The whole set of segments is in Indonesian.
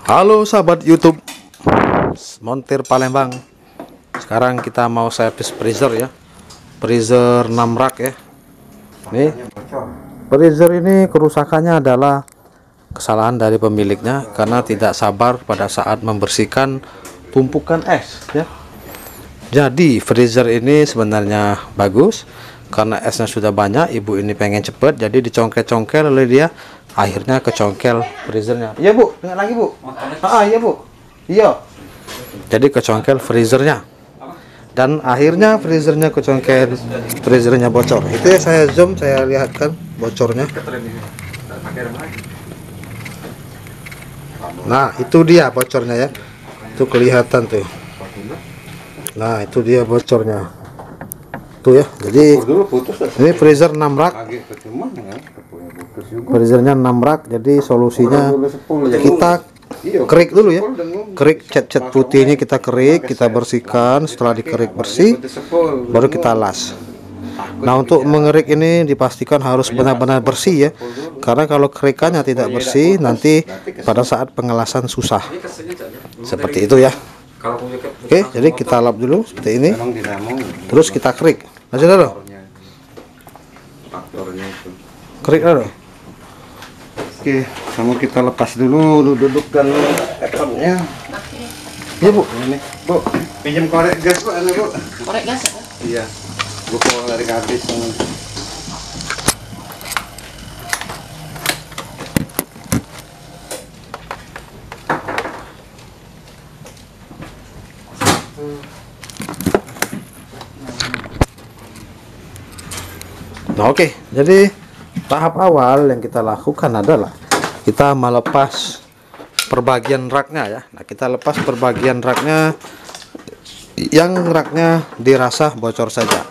Halo sahabat YouTube Montir Palembang. Sekarang kita mau servis freezer ya. Freezer 6 rak ya. Nih, freezer ini kerusakannya adalah kesalahan dari pemiliknya karena tidak sabar pada saat membersihkan tumpukan es ya. Jadi freezer ini sebenarnya bagus karena esnya sudah banyak. Ibu ini pengen cepet, jadi dicongkel-congkel oleh dia. Akhirnya kecongkel freezernya. Iya bu, dengar lagi bu. Iya bu. Iya. Jadi kecongkel freezernya. Dan akhirnya freezernya kecongkel, freezernya bocor. Itu ya, saya zoom, saya lihatkan bocornya. Nah itu dia bocornya ya. Itu kelihatan tuh. Nah itu dia bocornya. Tuh ya. Jadi ini freezer 6 rak. Freezernya 6 rak, jadi solusinya kita kerik dulu ya. Kerik cat-cat putihnya kita kerik, kita bersihkan. Setelah dikerik bersih baru kita las. Nah untuk mengerik ini dipastikan harus benar-benar bersih ya, karena kalau kerikannya tidak bersih nanti pada saat pengelasan susah. Seperti itu ya. Oke, jadi kita lap dulu seperti ini, terus kita kerik aja dulu. Kerik dulu. Oke, sama kita lepas dulu, dudukkan ekrannya. Iya bu, ini bu, pinjam korek gas bu, ini bu. Korek gas ya? Iya, bu kok dari habis. Nah oke, jadi tahap awal yang kita lakukan adalah kita melepas perbagian raknya ya. Nah kita lepas perbagian raknya, yang raknya dirasa bocor saja,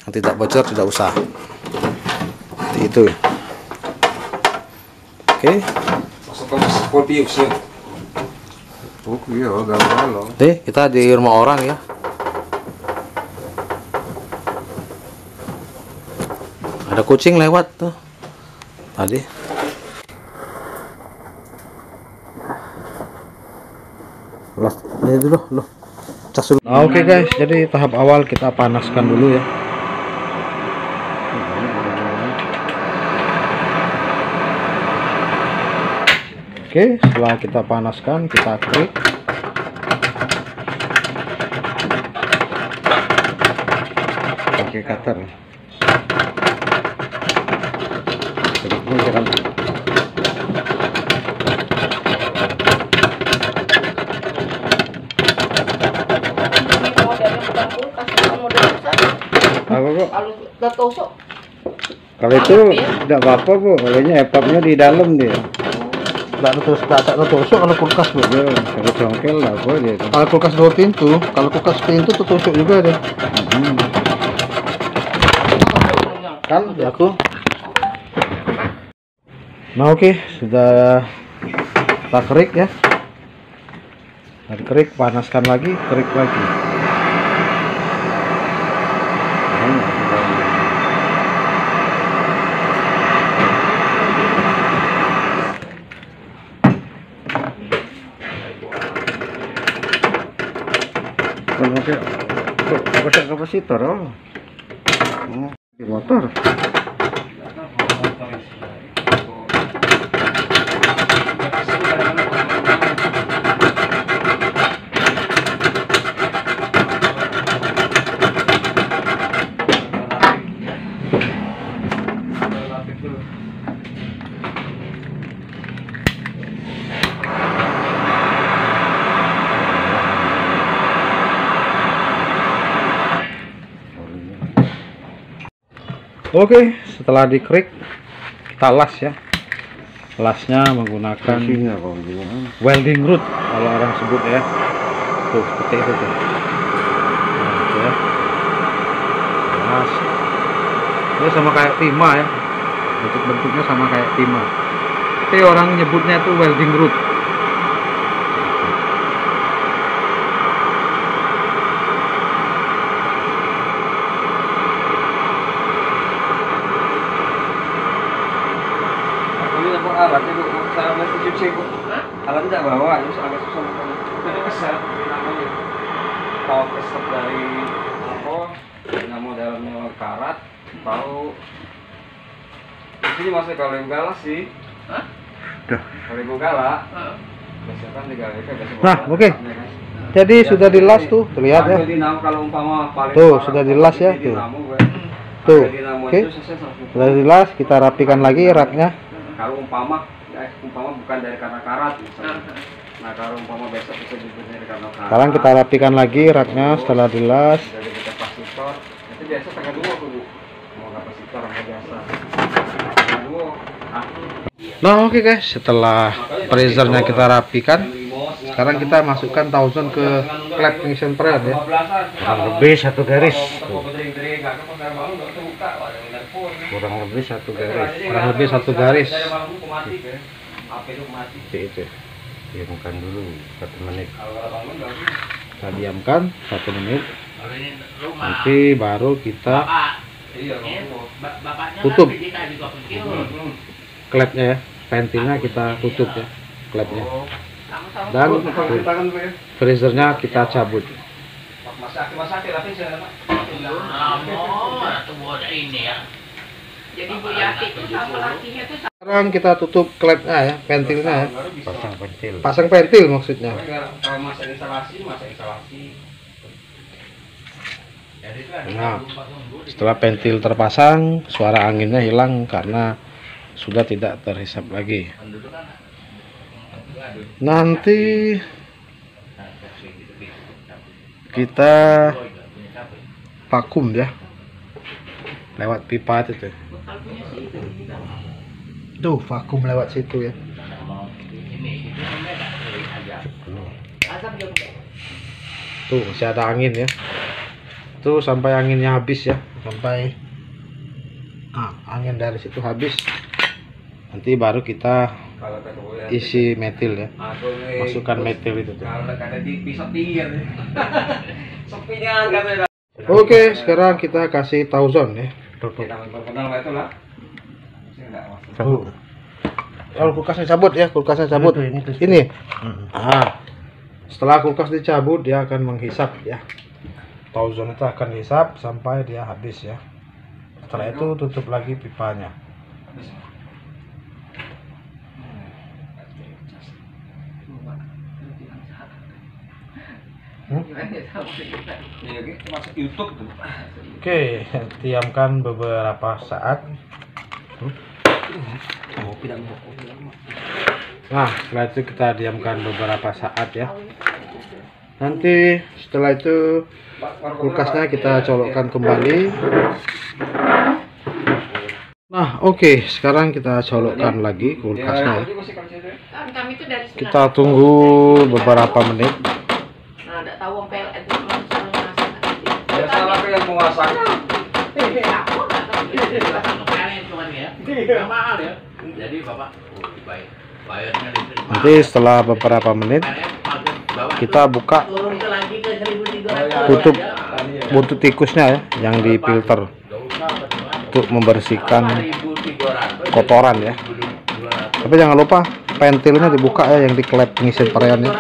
yang tidak bocor tidak usah. Seperti itu. Oke. Nih kita di rumah orang ya. Ada kucing lewat tuh tadi. Ini dulu loh. Cas dulu. Oke guys, jadi tahap awal kita panaskan dulu ya. Oke, setelah kita panaskan kita kerik. Pakai cutter. Kalau itu tidak apa-apa bu, kalau ini epapnya di dalam dia. Tidak tertusuk kalau kulkas bu. Ya, kalau congkel lah bu dia. Kalau kulkas 2 pintu, kalau kulkas pintu tertusuk juga deh. Kan ya aku. Nah oke, sudah kita kerik ya. Dan kerik, panaskan lagi, kerik lagi. Pakai kapasitor oh. Di motor. Oke, setelah dikerik kita las ya. Lasnya menggunakan welding rod kalau orang sebut ya. Tuh seperti itu tuh. Nah, itu ya. Las. Ini sama kayak timah ya. Bentuknya sama kayak timah. Tapi orang nyebutnya tuh welding rod. Alatnya bu, saya masih cuci bu. Kalau tidak bawa terus agak susah makan. Itu keset namanya. Tahu keset dari apa? Nama dalamnya karat, tahu. Di sini masih kalau galas sih. Hah? Kalau galak. Biasanya kan digalak biasa. Nah, oke. Jadi sudah dilas tuh, terlihat ya. Tuh, sudah dilas ya, tuh. Tuh, oke. Sudah dilas, kita rapikan lagi raknya. Kalau umpama bukan dari karena karat misalnya. Nah, kalau umpama besok bisa dibuat dari karena karat. Sekarang kita rapikan lagi raknya setelah dilas. Dari kapasitor, itu biasa setengah 2 tuh, Bu. Mau kapasitor sama biasa. Setengah 2. Nah, oke guys, setelah freezernya kita rapikan, sekarang kita masukkan Thousand ke klep pengisian period ya. Kurang lebih 1 garis. Kurang lebih 1 garis. Kurang lebih 1 garis. Itu. Diamkan dulu 1 menit. Kita diamkan 1 menit. Nanti baru kita tutup klepnya ya, ventilnya kita tutup ya, klepnya, dan freezernya kita cabut. Sekarang kita tutup klepnya ya, ventilnya ya, pasang ventil maksudnya. Nah, setelah ventil terpasang, suara anginnya hilang karena sudah tidak terhisap lagi. Nanti kita vakum ya, lewat pipa itu. Tuh, vakum lewat situ ya. Tuh, masih ada angin ya. Tuh, sampai anginnya habis ya, sampai angin dari situ habis. Nanti baru kita isi metil ya, masukkan metil itu tuh. Oke, sekarang kita kasih Thousand ya. Kalau kulkasnya cabut ya, kulkasnya cabut. Ini. Setelah kulkas dicabut, dia akan menghisap ya. Thousand itu akan hisap sampai dia habis ya. Setelah itu tutup lagi pipanya. Oke, diamkan beberapa saat. Nah, setelah itu kita diamkan beberapa saat ya. Nanti setelah itu kulkasnya kita colokkan kembali. Nah, oke, sekarang kita colokkan lagi kulkasnya. Kita tunggu beberapa menit. Nanti setelah beberapa menit kita buka tutup buntut tikusnya ya, yang difilter untuk membersihkan kotoran ya. Tapi jangan lupa ventilnya dibuka ya, yang di klep pengisian periodnya.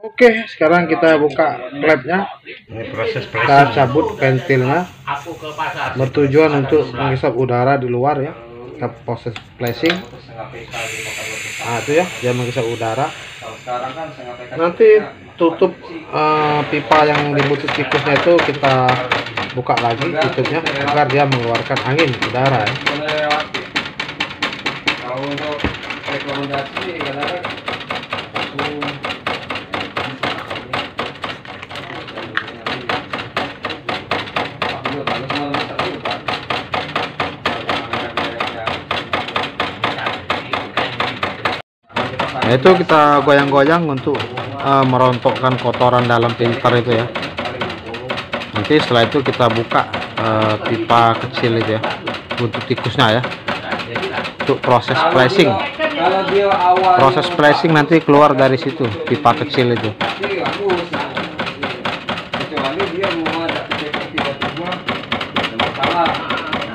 Oke, sekarang kita buka klepnya. Kita cabut ventilnya, bertujuan untuk menghisap udara di luar ya. Kita proses flashing. Nah, itu ya, dia menghisap udara. Nanti tutup pipa yang di buntut tikusnya itu kita buka lagi tutupnya agar dia mengeluarkan angin udara ya. Kalau untuk rekomendasi Nah, itu kita goyang-goyang untuk merontokkan kotoran dalam filter itu ya. Nanti setelah itu kita buka pipa kecil itu ya, buntut tikusnya ya. untuk proses flashing. Kalau dia awal Proses flashing nanti keluar dari situ, pipa kecil itu. pasti bagus. Kecuali dia mau ada tiba-tiba ada masalah.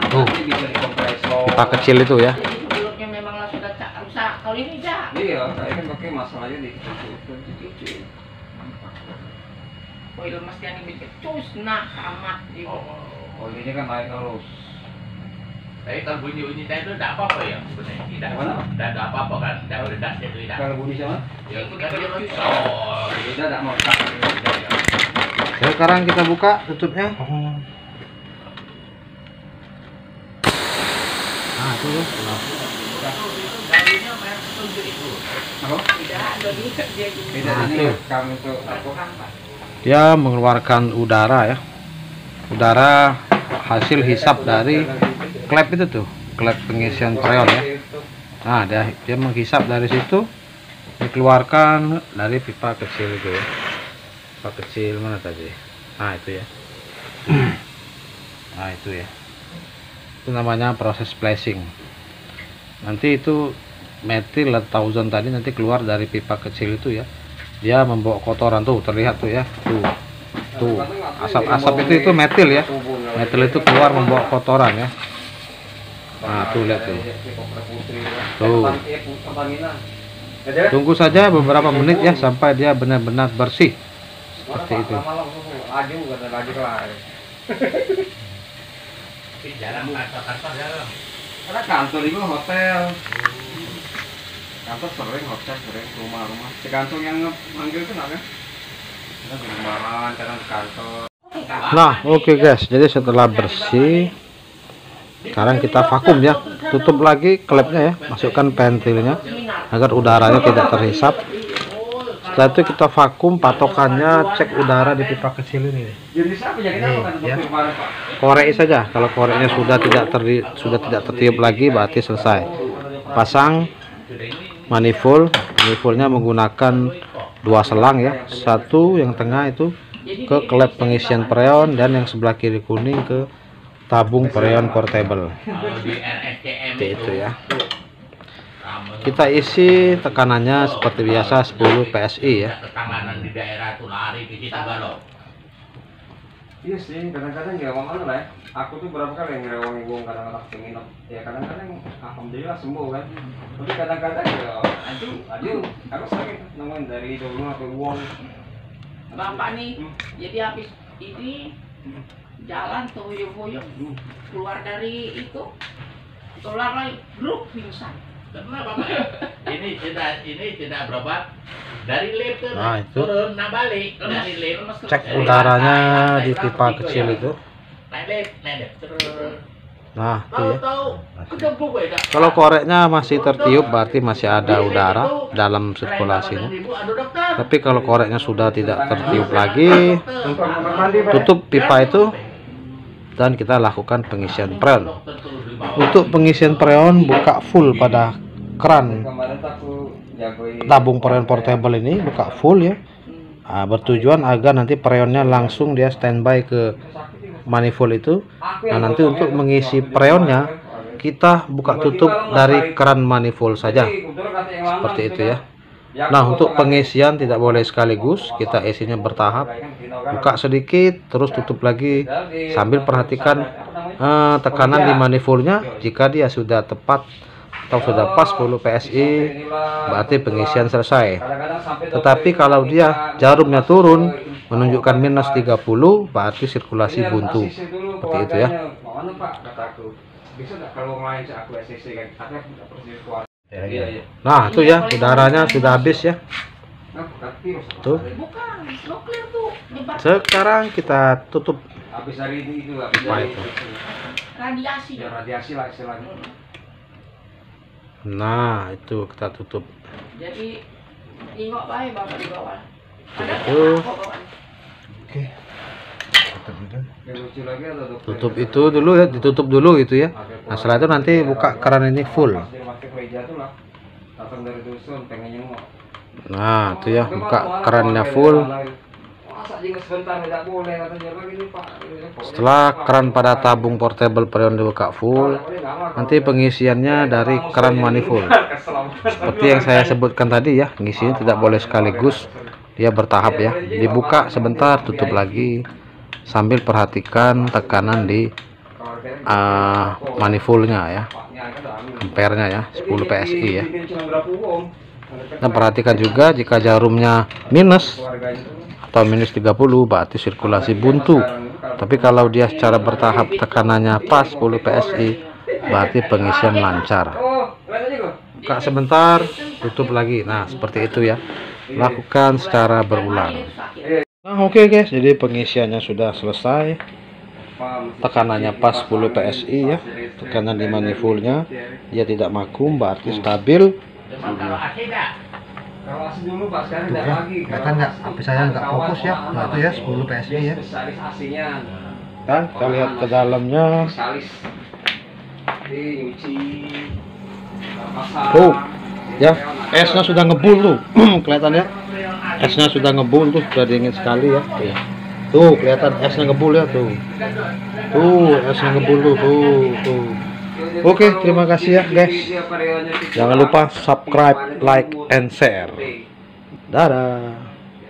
Tuh. Nanti bisa dikompresor. Pipa kecil itu ya. Mulutnya memanglah sudah rusak. Kalau ini jak. Iya, saya kan pakai masalahnya di cuci. Oil mesti yang bikin cus nah amat ibu. Oh, ini kan naik terus. Tapi kalau bunyi-bunyi tadi itu tidak apa-apa ya sebenarnya. Tidak ada apa-apa kan. Tidak meledak itu tidak. Kalau bunyi sama? Ya kita dia oh, Udah tidak mau tak. Sekarang kita buka tutupnya. Nah, itu ya. Darinya merek 7 itu. Apa? Tidak ada juga dia gini. Tidak Nah, ini itu. kamu tuh apa? Dia mengeluarkan udara ya. Udara hasil hisap dari klep itu tuh, klep pengisian freon ya. Nah, dia menghisap dari situ, dikeluarkan dari pipa kecil itu ya. Pipa kecil mana tadi? Nah, itu ya. Nah, itu ya. Itu namanya proses flashing. Nanti itu metil atau ozon tadi nanti keluar dari pipa kecil itu ya. Dia membawa kotoran tuh, terlihat tuh ya. Tuh. Asap-asap itu metil ya. Metil itu keluar membawa kotoran ya. Nah, tuh lihat tuh. Tuh. Tunggu saja beberapa menit ya sampai dia benar-benar bersih. Seperti itu. tapi jarang kantor-kantor jarang. Karena kantor itu hotel. Kantor sering, hotel sering, rumah-rumah. Si kantor yang manggil itu namanya? Kadang di rumahan, kadang di kantor. Nah, oke guys. Jadi setelah bersih, sekarang kita vakum ya. Tutup lagi klepnya ya. Masukkan ventilnya agar udaranya tidak terhisap. Setelah itu kita vakum, patokannya cek udara di pipa kecil ini. Jadi siapa ya kita bukan ya. dokter kemarin, Pak? Korek saja. Kalau koreknya sudah tidak tertiup lagi, berarti selesai. Pasang manifoldnya menggunakan 2 selang ya. Satu yang tengah itu ke klep pengisian freon dan yang sebelah kiri kuning ke tabung freon portable. Kalau di RSCM Seperti itu ya. Kita isi tekanannya seperti biasa 10 PSI ya. Ketanganan di daerah itu lari ke Citagalo. Iya sih, kadang-kadang ya mana lah ya. Aku tuh berapa kali yang ngerewangin buang kadang-kadang pengen ya kadang-kadang alhamdulillah sembuh kan. Tapi kadang-kadang ya aduh, aku sakit nemuin dari dulu sampai uang. Bapak nih, jadi habis ini jalan tuh huyung-huyung keluar dari itu, tular lagi, grup pingsan. Karena Bapak ini tidak berobat dari lift turun, Nah, itu. turun nah balik dari lift. Cek udaranya di pipa kecil itu. Naik lift terus. Nah, itu ya. Tahu kejebuk ya. Kalau koreknya masih tertiup berarti masih ada udara dalam sirkulasinya. Tapi kalau koreknya sudah tidak tertiup lagi, tutup pipa itu dan kita lakukan pengisian freon. Untuk pengisian freon buka full pada keran Kemarin tuh aku jagoin tabung freon portable ini, buka full ya. Nah, bertujuan agar nanti freonnya langsung dia standby ke manifold itu. Nah, nanti untuk mengisi freonnya kita buka tutup dari keran manifold saja. Seperti itu ya. Nah, untuk pengisian tidak boleh sekaligus, kita isinya bertahap. Buka sedikit, terus tutup lagi sambil perhatikan tekanan di manifoldnya. Jika dia sudah tepat atau sudah pas 10 PSI, berarti pengisian selesai. Tetapi kalau dia jarumnya turun menunjukkan minus 30, berarti sirkulasi buntu. Seperti itu ya. Iya. Nah, itu ya, udaranya sudah habis ya. Tuh. Bukan, nuklir tuh nyebar Sekarang kita tutup. Habis hari ini itu habis Apa dari itu? radiasi. ya radiasi lah istilahnya. Nah, itu kita tutup. Jadi tengok baik bapak di bawah. Ada Itu. apa bawah? Oke. Yang lucu lagi ada dokter. Tutup itu dulu ya, ditutup dulu itu ya. Nah, setelah itu nanti buka keran ini full. Pas dia pakai gereja tuh lah. Datang dari dusun pengen nyengok. Nah, itu ya, buka kerannya full. Masa juga sebentar tidak boleh katanya begini Pak. Setelah keran pada tabung portable freon dibuka full, nanti pengisiannya dari keran manifold. Seperti yang saya sebutkan tadi ya, ngisinya tidak boleh sekaligus, dia bertahap ya. Dibuka sebentar, tutup lagi, sambil perhatikan tekanan di manifoldnya ya, ampernya ya, 10 PSI ya. Dan perhatikan juga jika jarumnya minus atau minus 30 berarti sirkulasi buntu. Tapi kalau dia secara bertahap tekanannya pas 10 PSI berarti pengisian lancar. Buka sebentar, tutup lagi. Nah, seperti itu ya. Lakukan secara berulang. Nah, oke guys, jadi pengisiannya sudah selesai. Tekanannya pas 10 PSI ya. Tekanan di manifoldnya dia tidak makum berarti stabil. Kalau AC enggak? Kalau asli dulu Pak, sekarang tidak lagi. Kelihatan nggak? HP saya nggak fokus ya. Nah, itu ya 10 PSI ya. Spesialis AC-nya. Dan kita lihat ke dalamnya. Spesialis. Ini nyuci. Masak. Tuh, ya, esnya sudah ngebul tuh. Kelihatan ya. Esnya sudah ngebul tuh, sudah dingin sekali ya. Tuh, kelihatan esnya ngebul ya tuh. Tuh, esnya ngebul tuh, tuh. Oke, terima kasih ya guys. Jangan lupa subscribe, like, and share. Dadah.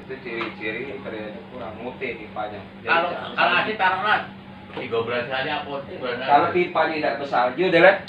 Itu ciri-ciri periode kurang mute pipanya. Kalau AC taruhlah 3 bulan sekali apa? Kalau pipanya tidak besar, dia delete.